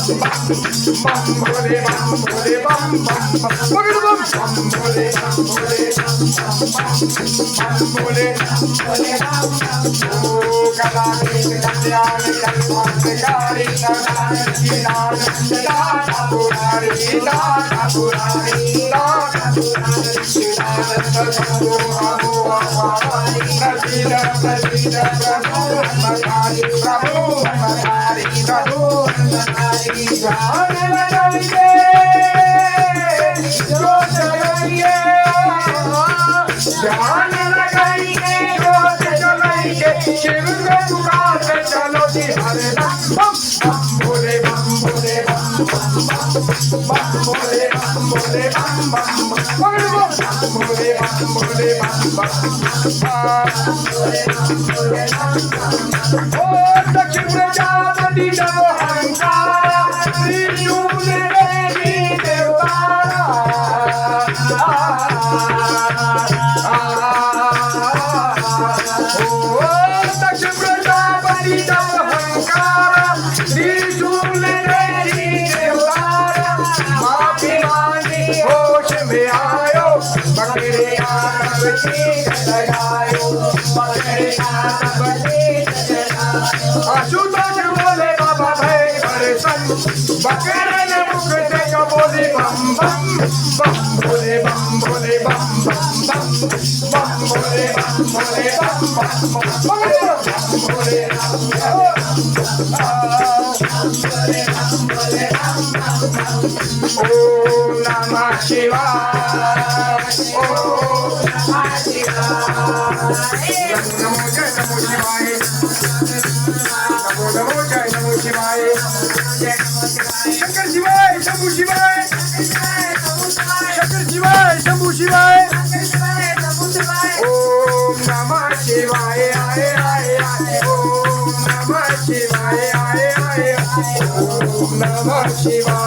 भोले बम भोले बम बम पकड़ बम भोले भोले भोले ओ गदा में कल्याण कल्याणकारी नारायण दाता पुरारी दाता पुरारी दाता शिव को पुकार चलो जी हरे राम भोले बम भोले बम बम भोले बम भोले बम बम भोले बम भोले बम ओ दक्षिण प्रजापति जब हंकारा त्रिशूल देवी देवतारा त्रिशूल तेरी देवतारा माफी मांगी होश में आयो पकड़े आतब ठीक लगायो पकड़े आतब ठीक लगायो आशुतोष बोले बाबा भय दर्शन बकरे ने मुख देखा बोले बम बम बम बोले बम बोले बम बम बम बम बोले बम बोले बम बम बोले ओम नमः शिवाय ओम नमः शिवाय नमो जय नमो शिवाय नमो नमो जय नमो शिवाय शंकर शिवाय शंभू शिवाय शंकर शिवाय शंभू शिवाय ओम नमः शिवाय आए आए आए ओम नमः शिवाय आए आए ओम नमः शिवाय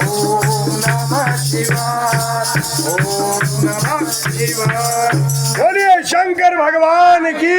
ओम नमः शिवाय ओम नमः शिवाय बोलिए शंकर भगवान की।